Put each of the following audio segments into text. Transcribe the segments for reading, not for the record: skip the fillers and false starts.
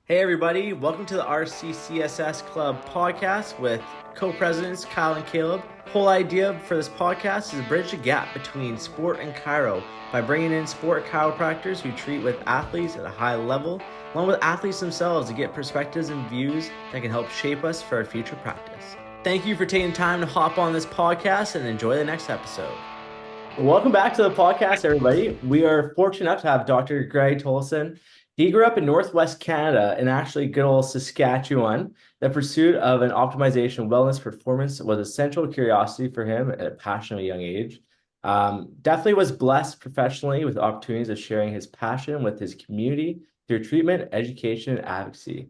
Hey everybody, welcome to the RCSS Club podcast with co-presidents Kyle and Caleb. The whole idea for this podcast is to bridge the gap between sport and chiro by bringing in sport chiropractors who treat with athletes at a high level, along with athletes themselves to get perspectives and views that can help shape us for our future practice. Thank you for taking time to hop on this podcast and enjoy the next episode. Welcome back to the podcast, everybody. We are fortunate enough to have Dr. Greg Tolson. He grew up in Northwest Canada and actually good old Saskatchewan. The pursuit of an optimization wellness performance was a central curiosity for him at a passionate young age. Definitely was blessed professionally with opportunities of sharing his passion with his community through treatment, education, and advocacy.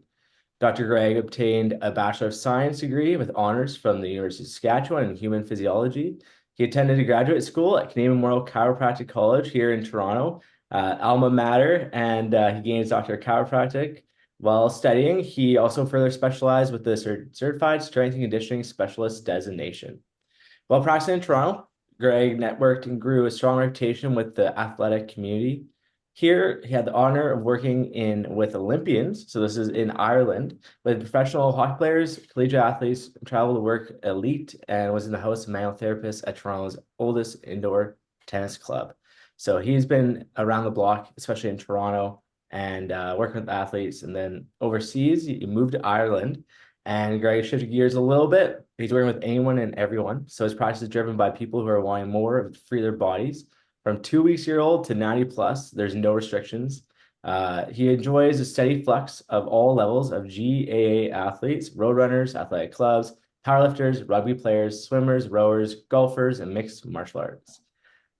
Dr. Greg obtained a Bachelor of Science degree with honors from the University of Saskatchewan in human physiology. He attended a graduate school at Canadian Memorial Chiropractic College here in Toronto, alma mater, and he gained his doctorate of chiropractic. While studying, he also further specialized with the Certified Strength and Conditioning Specialist designation. While practicing in Toronto, Greg networked and grew a strong reputation with the athletic community. Here, he had the honor of working with Olympians, so this is in Ireland, with professional hockey players, collegiate athletes, traveled to work elite, and was in the house of manual therapists at Toronto's oldest indoor tennis club. So he's been around the block, especially in Toronto, and working with athletes. And then overseas, he moved to Ireland, and Greg shifted gears a little bit. He's working with anyone and everyone. So his practice is driven by people who are wanting more to free their bodies. From 2 weeks year old to 90 plus, there's no restrictions. He enjoys a steady flux of all levels of GAA athletes, road runners, athletic clubs, powerlifters, rugby players, swimmers, rowers, golfers, and mixed martial arts.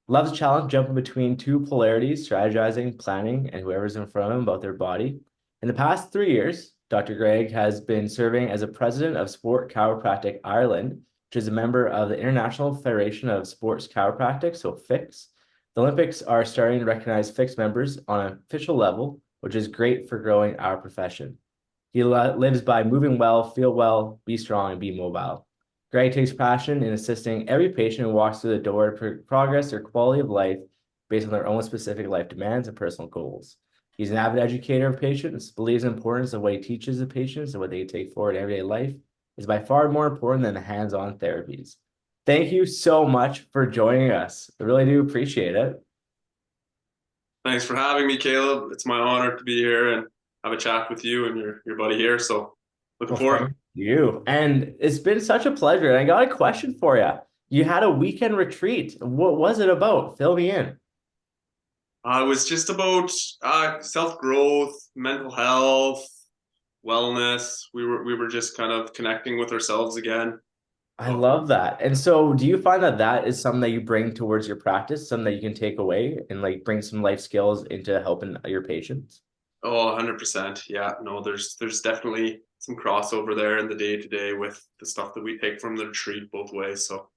Loves a challenge, jumping between two polarities, strategizing, planning, and whoever's in front of him about their body. In the past 3 years, Dr. Greg has been serving as a president of Sport Chiropractic Ireland, which is a member of the International Federation of Sports Chiropractic, so FIX. The Olympics are starting to recognize FIX members on an official level, which is great for growing our profession. He lives by moving well, feel well, be strong, and be mobile. Greg takes passion in assisting every patient who walks through the door to progress their quality of life based on their own specific life demands and personal goals. He's an avid educator of patients, believes in the importance of what he teaches the patients and what they can take forward in everyday life is by far more important than the hands-on therapies. Thank you so much for joining us. I really do appreciate it. Thanks for having me, Caleb. It's my honor to be here and have a chat with you and your buddy here. So looking forward. Thank you. And it's been such a pleasure. And I got a question for you. You had a weekend retreat. What was it about? Fill me in. It was just about self-growth, mental health, wellness. We were just kind of connecting with ourselves again. I love that. And so do you find that that is something that you bring towards your practice, something that you can take away and like bring some life skills into helping your patients? Oh, 100%. Yeah, no, there's definitely some crossover there in the day-to-day with the stuff that we take from the retreat both ways. So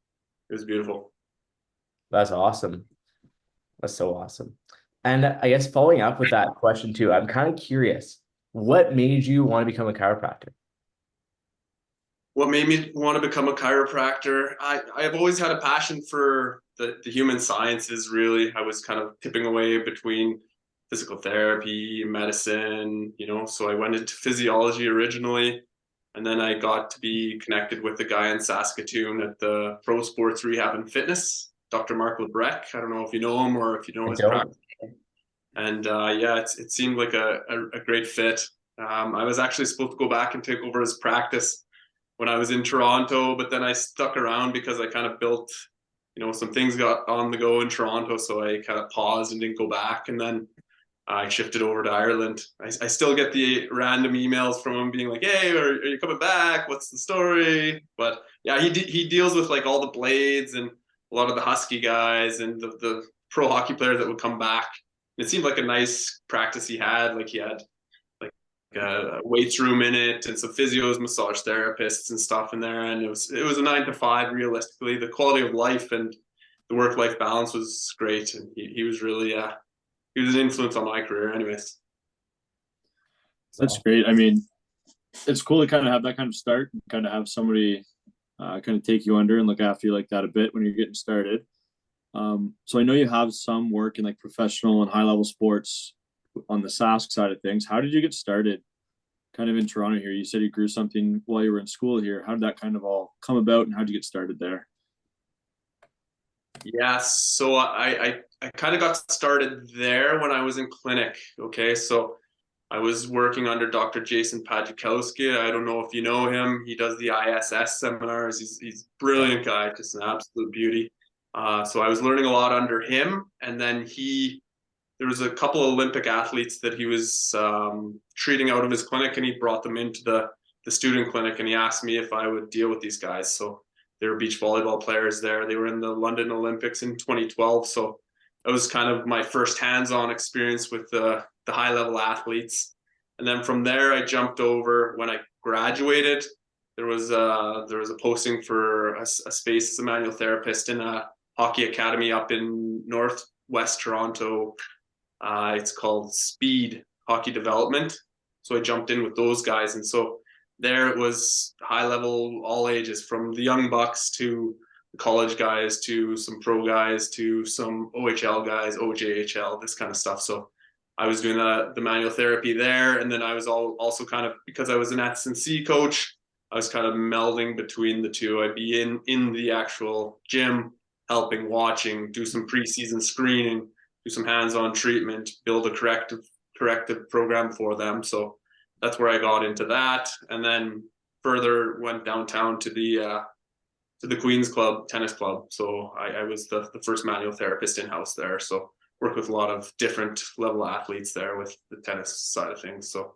it was beautiful. That's awesome. That's so awesome. And I guess following up with that question too, I'm kind of curious, what made you want to become a chiropractor? What made me want to become a chiropractor? I've always had a passion for the human sciences, really. I was kind of tipping away between physical therapy, medicine, so I went into physiology originally. And then I got to be connected with a guy in Saskatoon at the Pro Sports Rehab and Fitness, Dr. Mark Lebrecq. I don't know if you know him or if you know his practice. And yeah, it seemed like a great fit. I was actually supposed to go back and take over his practice when I was in Toronto, but then I stuck around because I kind of built, some things got on the go in Toronto, so I kind of paused and didn't go back. And then I shifted over to Ireland. I still get the random emails from him being like, "Hey, are you coming back? What's the story?" But yeah, he deals with like all the blades and a lot of the Husky guys and the pro hockey players that would come back. It seemed like a nice practice he had. Like he had like a weights room in it and some physios, massage therapists and stuff in there. And it was a 9 to 5 realistically. The quality of life and the work-life balance was great. And he was really he was an influence on my career anyways. That's great. I mean, it's cool to kind of have that kind of start and kind of have somebody kind of take you under and look after you like that a bit when you're getting started. So I know you have some work in like professional and high level sports on the Sask side of things. How did you get started kind of in Toronto here. You said you grew something while you were in school here. How did that kind of all come about, and how did you get started there? Yeah, so I kind of got started there when I was in clinic. Okay, so I was working under Dr. Jason Pajikowski. I don't know if you know him. He does the ISS seminars. He's a brilliant guy, just an absolute beauty. So I was learning a lot under him, and then there was a couple of Olympic athletes that he was treating out of his clinic, and he brought them into the student clinic, and he asked me if I would deal with these guys. So they were beach volleyball players there. They were in the London Olympics in 2012. So that was kind of my first hands-on experience with the high level athletes. And then from there, I jumped over when I graduated. There was a posting for a space as a manual therapist in a hockey academy up in Northwest Toronto. It's called Speed Hockey Development. So I jumped in with those guys. And so there it was high level, all ages, from the young bucks to the college guys to some pro guys to some OHL guys, OJHL, this kind of stuff. So I was doing the manual therapy there. And then I was also kind of, because I was an S&C coach, I was kind of melding between the two. I'd be in the actual gym, helping, watching, do some preseason screening, do some hands-on treatment, build a corrective program for them. So that's where I got into that. And then further went downtown to the Queen's Club tennis club. So I was the first manual therapist in-house there. So worked with a lot of different level athletes there with the tennis side of things. So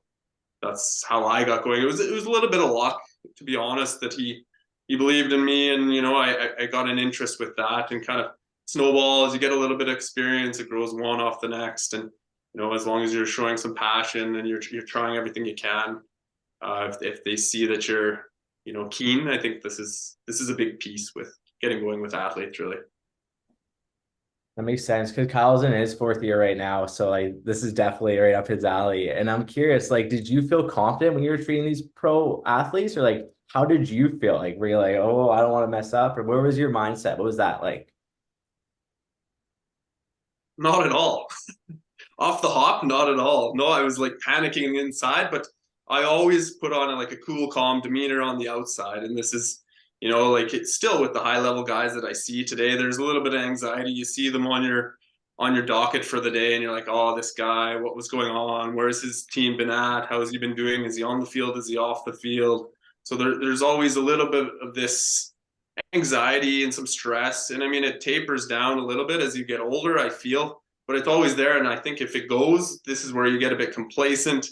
that's how I got going. It was a little bit of luck, to be honest, that he believed in me, and I got an interest with that, and kind of snowballs. You get a little bit of experience, it grows one off the next, and as long as you're showing some passion and you're trying everything you can, if they see that you're keen, I think this is a big piece with getting going with athletes, really. That makes sense, because Kyle's in his fourth year right now, so this is definitely right up his alley. And I'm curious, did you feel confident when you were treating these pro athletes, or how did you feel? Were you oh, I don't want to mess up, or where was your mindset? What was that like? Not at all. Off the hop, not at all. No, I was panicking inside, but I always put on a cool, calm demeanor on the outside. And this is, it's still with the high level guys that I see today, there's a little bit of anxiety. You see them on your docket for the day, and you're like, oh, this guy, what was going on? Where's his team been at? How has he been doing? Is he on the field? Is he off the field? So there's always a little bit of this anxiety and some stress. And I mean, it tapers down a little bit as you get older, I feel, but it's always there. And I think if it goes, this is where you get a bit complacent,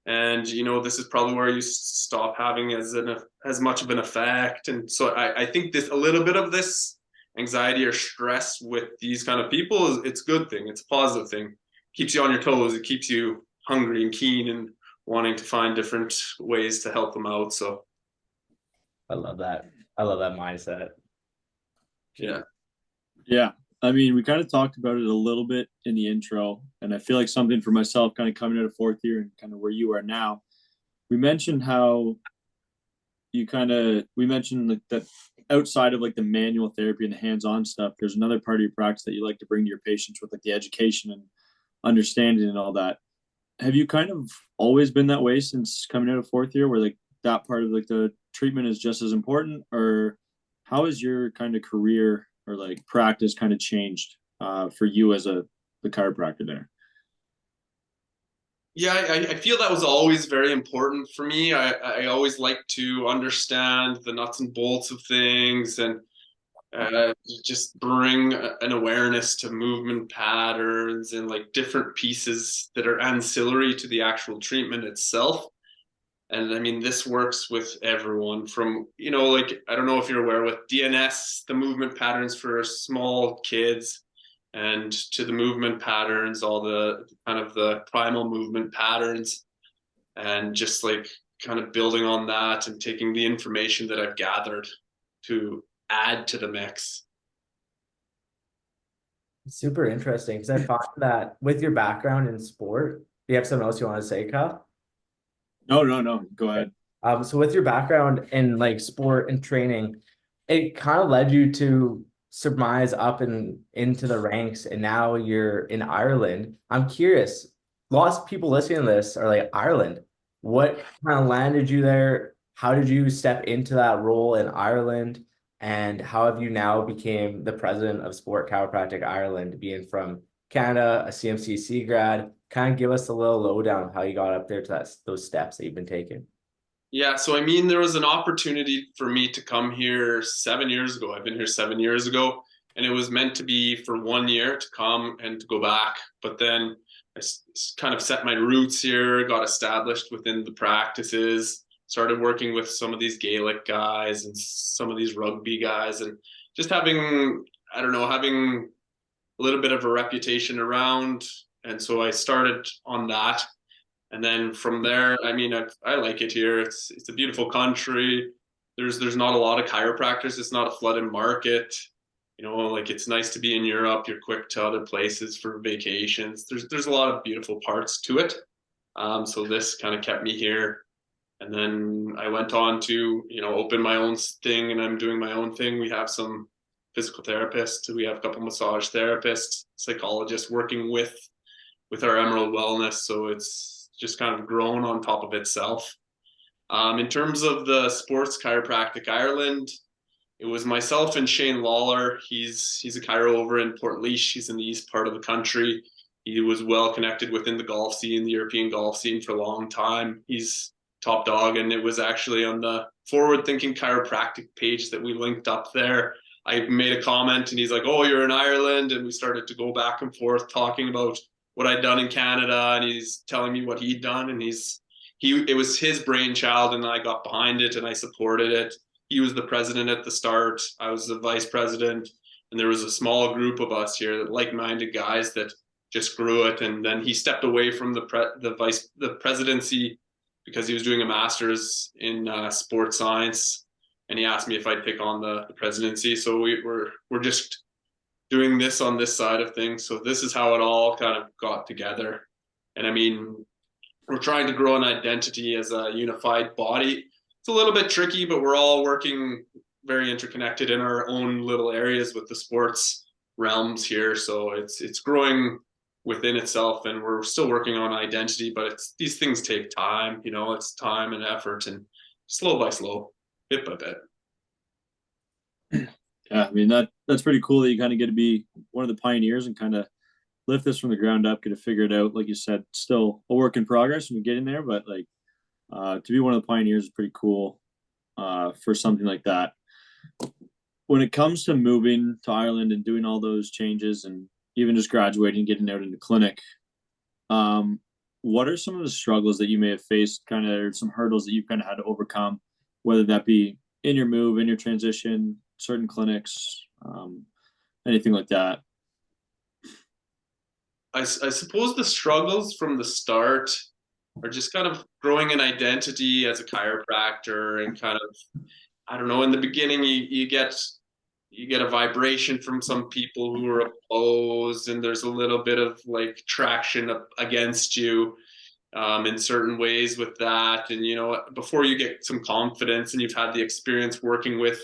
and this is probably where you stop having as much of an effect. And so I think a little bit of this anxiety or stress with these kind of people it's a good thing. It's a positive thing. It keeps you on your toes. It keeps you hungry and keen and wanting to find different ways to help them out. So I love that. I love that mindset. Yeah. Yeah. I mean, we kind of talked about it a little bit in the intro, and I feel like something for myself kind of coming out of fourth year and kind of where you are now. We mentioned how we mentioned that outside of the manual therapy and the hands-on stuff, there's another part of your practice that you like to bring to your patients with the education and understanding and all that. Have you kind of always been that way since coming out of fourth year, where that part of the treatment is just as important, or how has your kind of career or practice kind of changed for you as the chiropractor there? Yeah, I feel that was always very important for me. I always like to understand the nuts and bolts of things, and just bring an awareness to movement patterns and different pieces that are ancillary to the actual treatment itself. And I mean, this works with everyone from, I don't know if you're aware, with DNS, the movement patterns for small kids, and to the movement patterns, all the kind of the primal movement patterns, and just kind of building on that and taking the information that I've gathered to add to the mix. Super interesting, because I find that with your background in sport, do you have something else you want to say, Kyle? No. Go ahead. So with your background in sport and training, it kind of led you to surmise up and into the ranks, and now you're in Ireland. I'm curious, lots of people listening to this are Ireland, What kind of landed you there? How did you step into that role in Ireland? And how have you now became the president of Sport Chiropractic Ireland, being from Canada, a CMCC grad? Kind of give us a little lowdown of how you got up there to those steps that you've been taking. Yeah, so I mean, there was an opportunity for me to come here 7 years ago. I've been here 7 years ago, and it was meant to be for 1 year to come and to go back. But then kind of set my roots here, got established within the practices, started working with some of these Gaelic guys and some of these rugby guys, and just having, I don't know, having a little bit of a reputation around. And so I started on that. And then from there, I mean, I like it here. It's a beautiful country. There's not a lot of chiropractors. It's not a flooded market. You know, like it's nice to be in Europe. You're quick to other places for vacations. There's a lot of beautiful parts to it. So this kind of kept me here. And then I went on to, you know, open my own thing, and I'm doing my own thing. We have some physical therapists. We have a couple massage therapists, psychologists working with our Emerald Wellness. So it's just kind of grown on top of itself. In terms of the Sports Chiropractic Ireland, it was myself and Shane Lawler. He's a chiro over in Portlaoise. He's in the east part of the country. He was well connected within the golf scene, the European golf scene for a long time. He's top dog, and it was actually on the Forward Thinking Chiropractic page that we linked up there. I made a comment, and he's like, "Oh, you're in Ireland," and we started to go back and forth talking about what I'd done in Canada, and he's telling me what he'd done, and it was his brainchild, and I got behind it and I supported it. He was the president at the start. I was the vice president, and there was a small group of us here, like-minded guys that just grew it. And then he stepped away from the presidency because he was doing a master's in sports science, and he asked me if I'd pick on the presidency. So we're just doing this on this side of things. So this is how it all kind of got together. And I mean, we're trying to grow an identity as a unified body. It's a little bit tricky, but we're all working very interconnected in our own little areas with the sports realms here. So it's growing within itself, and we're still working on identity, but these things take time, you know, it's time and effort, and slow by slow, bit by bit. Yeah, I mean, that's pretty cool that you kind of get to be one of the pioneers and kind of lift this from the ground up, get to figure it out. Like you said, still a work in progress when we get in there, but like to be one of the pioneers is pretty cool for something like that. When it comes to moving to Ireland and doing all those changes and even just graduating, getting out into clinic, what are some of the struggles that you may have faced, kind of, or some hurdles that you've kind of had to overcome, whether that be in your move, in your transition, certain clinics, anything like that? I suppose the struggles from the start are just kind of growing an identity as a chiropractor, and kind of, I don't know, in the beginning you get a vibration from some people who are opposed, and there's a little bit of like traction against you in certain ways with that. And, you know, before you get some confidence and you've had the experience working with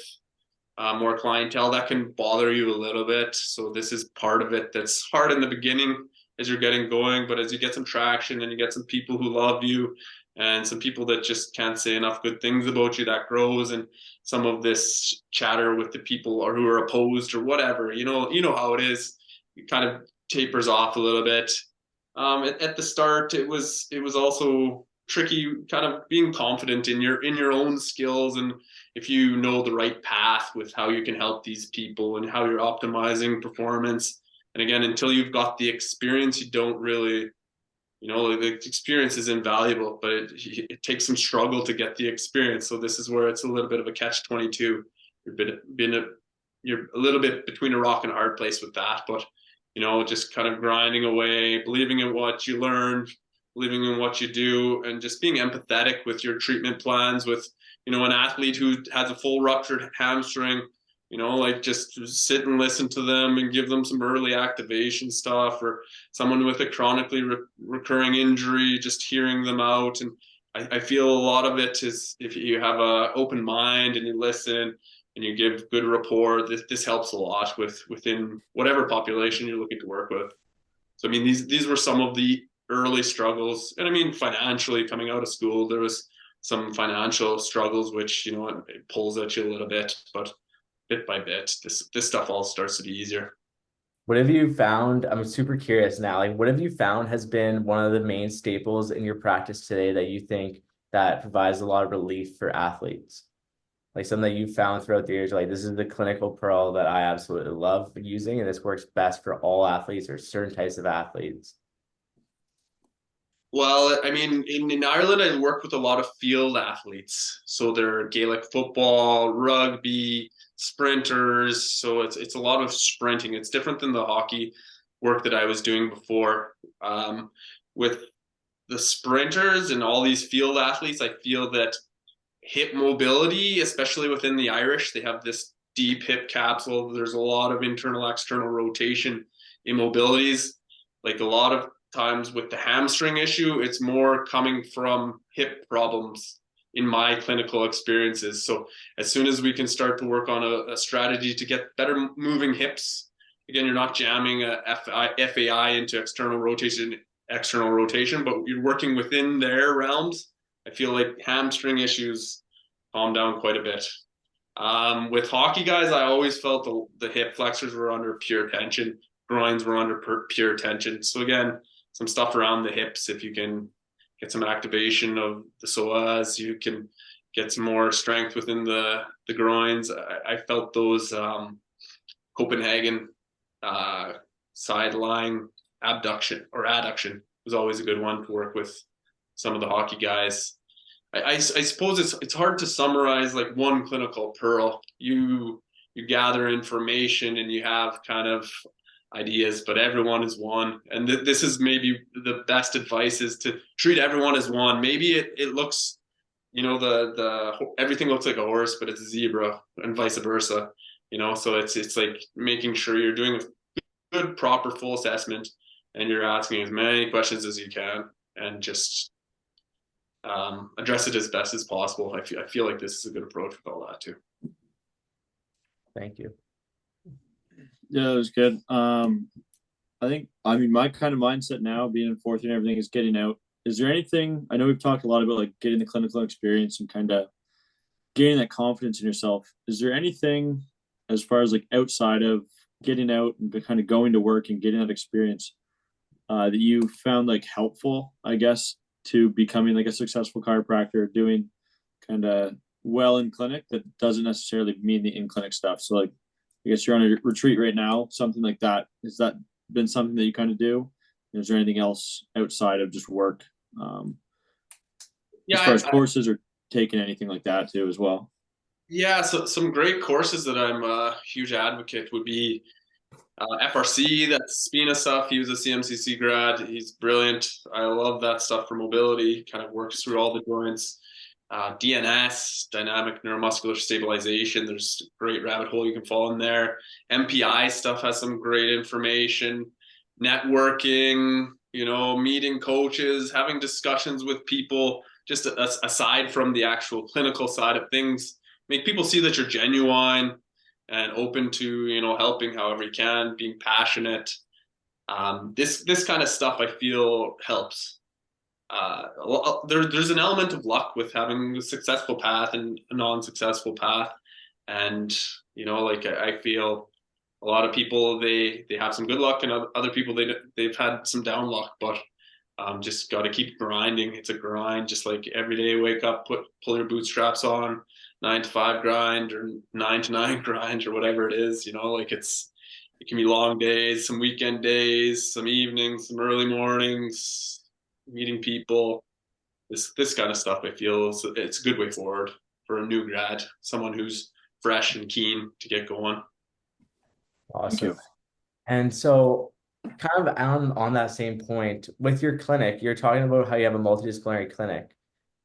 more clientele, that can bother you a little bit. So this is part of it that's hard in the beginning as you're getting going, but as you get some traction and you get some people who love you and some people that just can't say enough good things about you, that grows. And some of this chatter with the people or who are opposed or whatever, you know how it is, it kind of tapers off a little bit. At the start, it was also tricky, kind of being confident in your own skills, and if you know the right path with how you can help these people and how you're optimizing performance. And again, until you've got the experience, you don't really, you know, the experience is invaluable, but it takes some struggle to get the experience. So this is where it's a little bit of a catch-22. You're a little bit between a rock and a hard place with that, but, you know, just kind of grinding away, believing in what you learned, believing in what you do, and just being empathetic with your treatment plans. With, you know, an athlete who has a full ruptured hamstring, you know, like just sit and listen to them and give them some early activation stuff, or someone with a chronically recurring injury, just hearing them out. And I feel a lot of it is, if you have an open mind and you listen and you give good rapport, this helps a lot within whatever population you're looking to work with. So, I mean, these were some of the early struggles. And I mean, financially coming out of school, there was some financial struggles, which, you know, it pulls at you a little bit, but bit by bit, this stuff all starts to be easier. What have you found? I'm super curious now. Like, what have you found has been one of the main staples in your practice today that you think that provides a lot of relief for athletes? Like something that you found throughout the years, like this is the clinical pearl that I absolutely love using, and this works best for all athletes or certain types of athletes. Well, I mean, in Ireland, I work with a lot of field athletes. So they're Gaelic football, rugby, sprinters. So it's a lot of sprinting. It's different than the hockey work that I was doing before. With the sprinters and all these field athletes, I feel that hip mobility, especially within the Irish, they have this deep hip capsule. There's a lot of internal, external rotation immobilities. Like a lot of times with the hamstring issue, it's more coming from hip problems in my clinical experiences. So as soon as we can start to work on a strategy to get better moving hips, again, you're not jamming a FAI into external rotation, but you're working within their realms. I feel like hamstring issues calm down quite a bit. With hockey guys, I always felt the hip flexors were under pure tension, groins were under pure tension. So again, some stuff around the hips, if you can get some activation of the psoas, you can get some more strength within the groins. I felt those Copenhagen side lying abduction or adduction was always a good one to work with some of the hockey guys. I suppose it's hard to summarize like one clinical pearl. You gather information and you have kind of ideas, but everyone is one. And this is maybe the best advice is to treat everyone as one. Maybe it looks, you know, the everything looks like a horse, but it's a zebra, and vice versa. You know, so it's like making sure you're doing a good, proper, full assessment, and you're asking as many questions as you can, and just address it as best as possible. I feel like this is a good approach with all that too. Thank you. Yeah, that was good. I mean, my kind of mindset now, being in fourth year and everything, is getting out. Is there anything, I know we've talked a lot about like getting the clinical experience and kind of gaining that confidence in yourself. Is there anything as far as like outside of getting out and kind of going to work and getting that experience that you found like helpful, I guess, to becoming like a successful chiropractor, doing kind of well in clinic that doesn't necessarily mean the in-clinic stuff? So like, I guess you're on a retreat right now, something like that. Has that been something that you kind of do? Is there anything else outside of just work? As far as courses or taking anything like that too as well? Yeah, so some great courses that I'm a huge advocate would be FRC, that's Spina stuff. He was a CMCC grad. He's brilliant. I love that stuff for mobility, kind of works through all the joints. DNS, dynamic neuromuscular stabilization. There's a great rabbit hole you can fall in there. MPI stuff has some great information. Networking, you know, meeting coaches, having discussions with people, just aside from the actual clinical side of things, make people see that you're genuine and open to, you know, helping however you can, being passionate. This kind of stuff I feel helps. There's an element of luck with having a successful path and a non-successful path. And, you know, like I feel a lot of people, they have some good luck, and other people, they've had some down luck, but just got to keep grinding. It's a grind, just like every day, wake up, pull your bootstraps on, 9 to 5 grind or 9 to 9 grind or whatever it is, you know, like it can be long days, some weekend days, some evenings, some early mornings, meeting people. This kind of stuff I feel it's a good way forward for a new grad, someone who's fresh and keen to get going. Awesome. Thank you. And so kind of on that same point, with your clinic, you're talking about how you have a multidisciplinary clinic.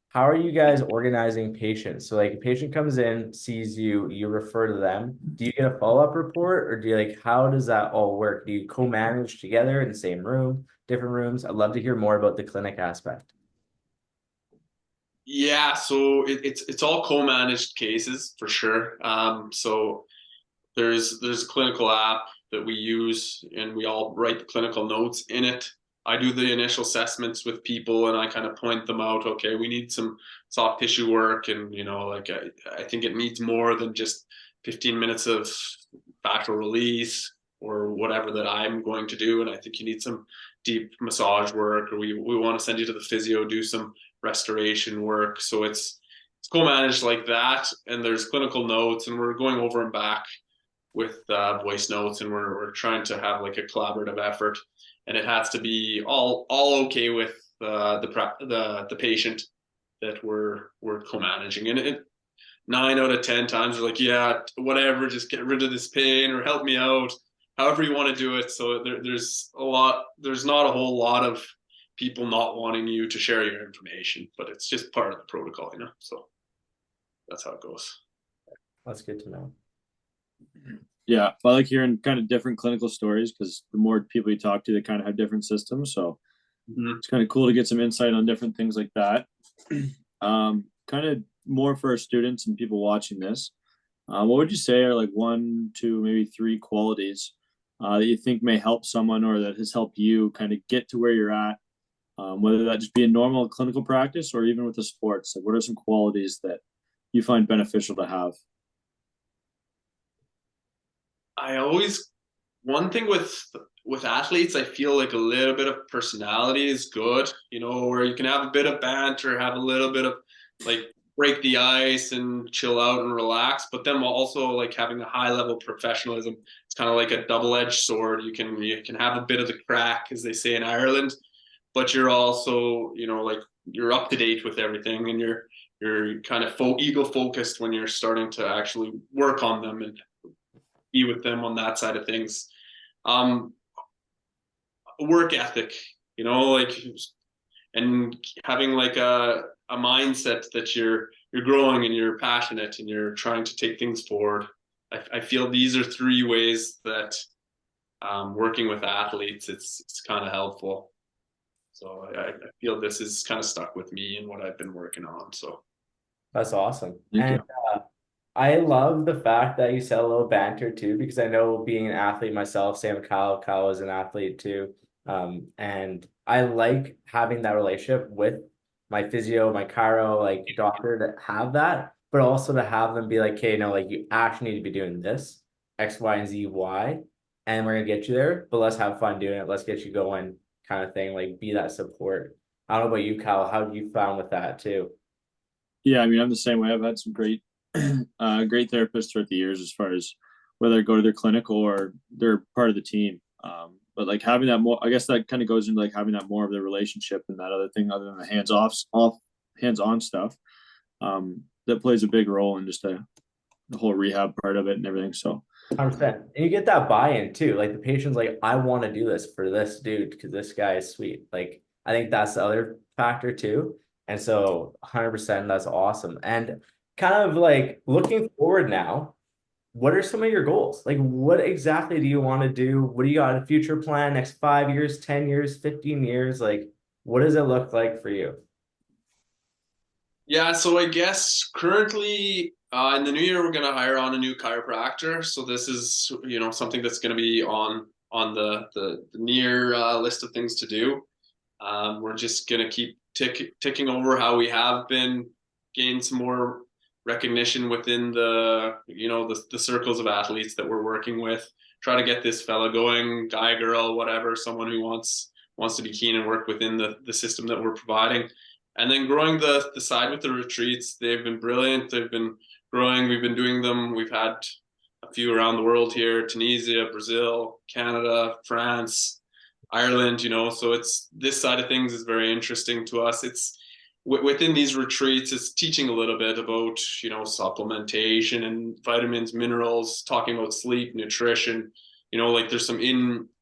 How are you guys organizing patients? So like a patient comes in, sees you, you refer to them. Do you get a follow-up report, or do you like, how does that all work? Do you co-manage together in the same room, different rooms? I'd love to hear more about the clinic aspect. Yeah, so it's all co-managed cases for sure. So there's a clinical app that we use, and we all write the clinical notes in it. I do the initial assessments with people, and I kind of point them out. Okay, we need some soft tissue work, and like I think it needs more than just 15 minutes of fascial release or whatever that I'm going to do. And I think you need some deep massage work, or we want to send you to the physio, do some restoration work. So it's co-managed like that, and there's clinical notes, and we're going over and back with voice notes, and we're trying to have like a collaborative effort, and it has to be all okay with the patient that we're co-managing. And it 9 out of 10 times we're like, yeah, whatever, just get rid of this pain or help me out, however you want to do it. So there's not a whole lot of people not wanting you to share your information, but it's just part of the protocol, so that's how it goes. That's good to know. Yeah, I like hearing kind of different clinical stories, because the more people you talk to, they kind of have different systems. So it's kind of cool to get some insight on different things like that. Kind of more for our students and people watching this, what would you say are like 1, 2, maybe 3 qualities that you think may help someone, or that has helped you kind of get to where you're at, whether that just be in normal clinical practice or even with the sports? Like, what are some qualities that you find beneficial to have? One thing with athletes, I feel like a little bit of personality is good, where you can have a bit of banter, have a little bit of like break the ice and chill out and relax, but then also like having a high level professionalism. It's kind of like a double-edged sword. You can have a bit of the crack, as they say in Ireland, but you're also, like you're up to date with everything, and you're kind of ego focused when you're starting to actually work on them and be with them on that side of things. Work ethic, like, and having like a mindset that you're growing and you're passionate and you're trying to take things forward. I feel these are 3 ways that working with athletes, it's kind of helpful. So I feel this is kind of stuck with me and what I've been working on. So That's awesome. Thank you. I love the fact that you said a little banter too, because I know being an athlete myself, same with Kyle. Kyle is an athlete too. And I like having that relationship with my physio, my chiro, like doctor, to have that, but also to have them be like, okay, no, like you actually need to be doing this, X, Y, and Z, Y, and we're gonna get you there, but let's have fun doing it. Let's get you going, kind of thing. Like, be that support. I don't know about you, Kyle. How have you found with that too? Yeah, I mean, I'm the same way. I've had some great great therapists throughout the years, as far as whether I go to their clinic or they're part of the team. But like having that more, I guess that kind of goes into like having that more of the relationship and that other thing, other than the hands-on stuff, that plays a big role in just the whole rehab part of it and everything. So 100%. And you get that buy-in too. Like the patient's like, I want to do this for this dude because this guy is sweet. Like, I think that's the other factor too. And so 100%, that's awesome. And kind of like looking forward now, what are some of your goals? Like, what exactly do you want to do? What do you got a future plan, next 5 years, 10 years, 15 years? Like, what does it look like for you? Yeah, so I guess currently in the new year we're going to hire on a new chiropractor. So this is something that's going to be on the near list of things to do. We're just going to keep ticking over how we have been, gain some more recognition within the circles of athletes that we're working with. Try to get this fella going, guy, girl, whatever, someone who wants to be keen and work within the system that we're providing. And then growing the side with the retreats. They've been brilliant. They've been growing. We've been doing them. We've had a few around the world here: Tunisia, Brazil, Canada, France, Ireland. So it's, this side of things is very interesting to us. It's within these retreats, it's teaching a little bit about supplementation and vitamins, minerals, talking about sleep, nutrition. Like there's some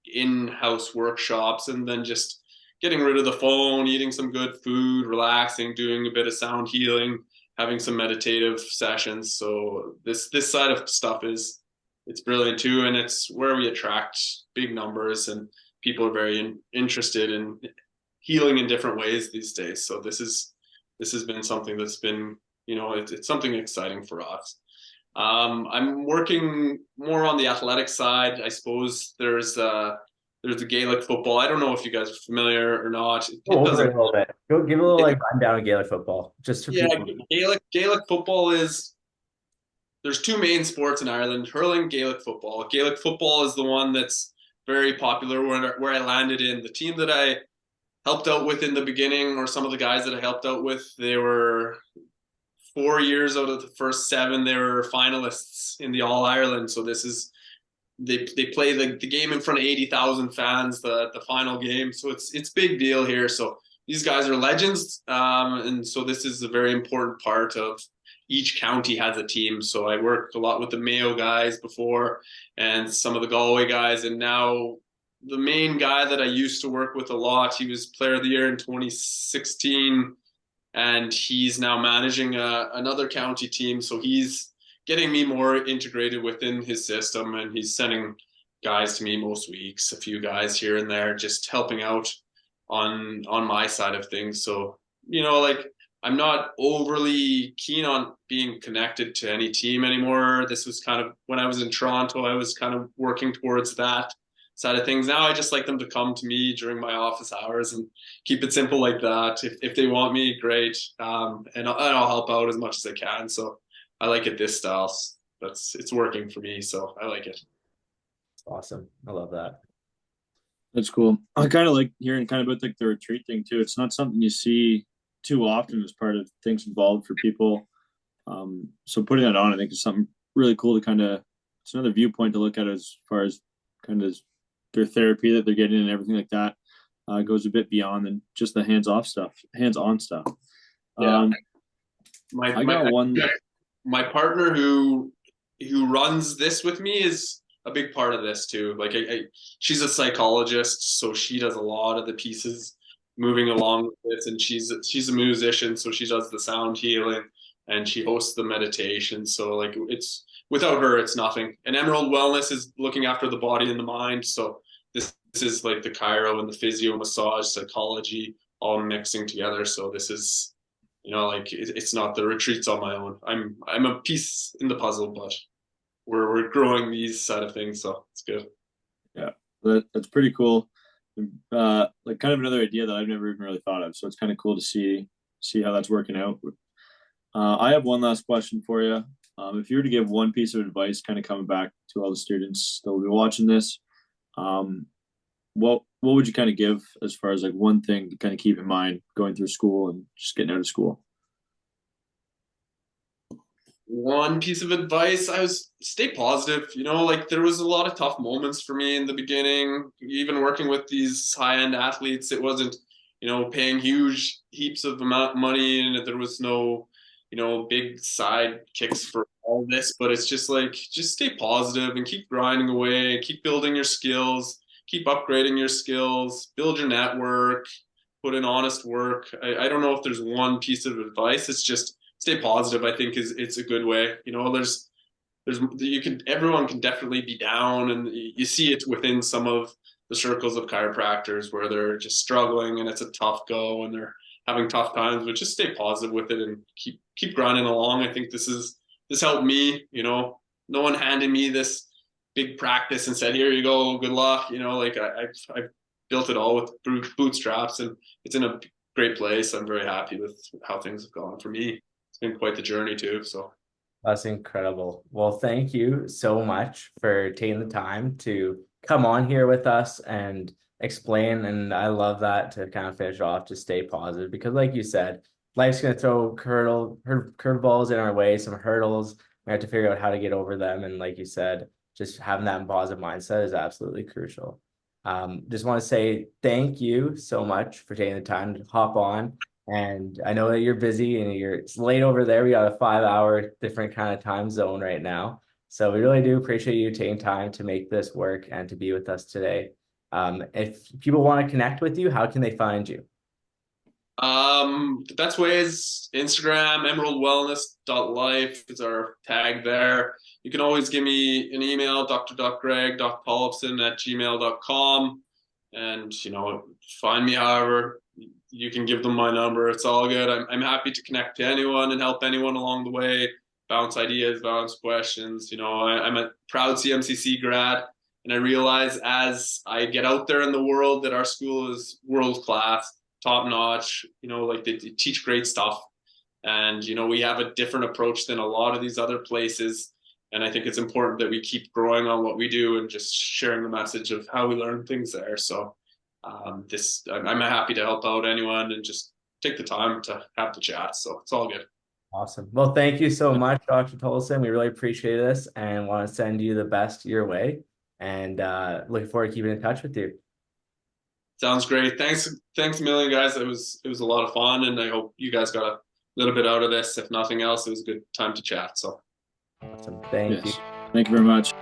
in-house workshops, and then just getting rid of the phone, eating some good food, relaxing, doing a bit of sound healing, having some meditative sessions. So this side of stuff it's brilliant too, and it's where we attract big numbers, and people are very interested in healing in different ways these days. So this has been something that's been, it's something exciting for us. I'm working more on the athletic side. I suppose there's There's the Gaelic football. I don't know if you guys are familiar or not. Go It over it doesn't. a little bit. Go give a little like rundown of Gaelic football, just for Yeah, people. Gaelic football is, there's two main sports in Ireland: hurling, Gaelic football. Gaelic football is the one that's very popular where I landed in. The team that I helped out with in the beginning, or some of the guys that I helped out with, they were 4 years out of the first seven, they were finalists in the All Ireland. So this is, they play the game in front of 80,000 fans, the final game. So it's big deal here. So these guys are legends, and so this is a very important part of, each county has a team. So I worked a lot with the Mayo guys before, and some of the Galway guys, and now the main guy that I used to work with a lot, he was Player of the Year in 2016, and he's now managing another county team. So he's getting me more integrated within his system, and he's sending guys to me most weeks, a few guys here and there, just helping out on my side of things. So, like, I'm not overly keen on being connected to any team anymore. This was kind of, when I was in Toronto, I was kind of working towards that side of things. Now I just like them to come to me during my office hours and keep it simple like that. If they want me, great. And I'll help out as much as I can. So I like it this style. It's working for me. So I like it. Awesome. I love that. That's cool. I kind of like hearing kind of about like the retreat thing too. It's not something you see too often as part of things involved for people. So putting that on, I think, is something really cool to kind of, it's another viewpoint to look at as far as kind of their therapy that they're getting and everything like that. Goes a bit beyond than just the hands-on stuff. Yeah. My my partner who runs this with me is a big part of this too. Like she's a psychologist, so she does a lot of the pieces moving along with this, and she's a musician, so she does the sound healing and she hosts the meditation. So like, it's, without her, it's nothing. And Emerald Wellness is looking after the body and the mind. So this is like the chiro and the physio, massage, psychology, all mixing together. So this is, like, it's not, the retreats on my own. I'm a piece in the puzzle, but we're growing these side of things, so it's good. Yeah, that's pretty cool. Like kind of another idea that I've never even really thought of. So it's kind of cool to see how that's working out. I have one last question for you. If you were to give one piece of advice, kind of coming back to all the students that will be watching this, what would you kind of give as far as like one thing to kind of keep in mind going through school and just getting out of school? One piece of advice, I was stay positive. Like, there was a lot of tough moments for me in the beginning, even working with these high-end athletes. It wasn't, paying huge heaps of money, and there was no, big side kicks for all this, but it's just like, just stay positive and keep grinding away, keep building your skills, keep upgrading your skills, build your network, put in honest work. I don't know if there's one piece of advice. It's just stay positive. I think it's a good way. Everyone can definitely be down, and you see it within some of the circles of chiropractors where they're just struggling and it's a tough go and they're having tough times, but just stay positive with it and keep grinding along. I think this helped me. No one handed me this big practice and said, here you go, good luck. Like, I've built it all with bootstraps, and it's in a great place. I'm very happy with how things have gone for me. It's been quite the journey too. So that's incredible. Well, thank you so much for taking the time to come on here with us and explain. And I love that, to kind of finish off, to stay positive, because like you said, life's going to throw curveballs in our way, some hurdles. We have to figure out how to get over them. And like you said, just having that positive mindset is absolutely crucial. Just want to say thank you so much for taking the time to hop on. And I know that you're busy and it's late over there. We got a 5-hour different kind of time zone right now. So we really do appreciate you taking time to make this work and to be with us today. If people want to connect with you, how can they find you? The best way is Instagram, emeraldwellness.life is our tag there. You can always give me an email, dr.greg.pollifson@gmail.com. And, find me however. You can give them my number. It's all good. I'm happy to connect to anyone and help anyone along the way, bounce ideas, bounce questions. I'm a proud CMCC grad. And I realize as I get out there in the world that our school is world class, top notch, like they teach great stuff. And, we have a different approach than a lot of these other places. And I think it's important that we keep growing on what we do and just sharing the message of how we learn things there. So I'm happy to help out anyone and just take the time to have the chat. So it's all good. Awesome. Well, thank you so much, Dr. Tolson. We really appreciate this and want to send you the best your way. And looking forward to keeping in touch with you. Sounds great. Thanks a million, guys. It was a lot of fun, and I hope you guys got a little bit out of this. If nothing else, it was a good time to chat. So awesome. Thank you. Thank you very much.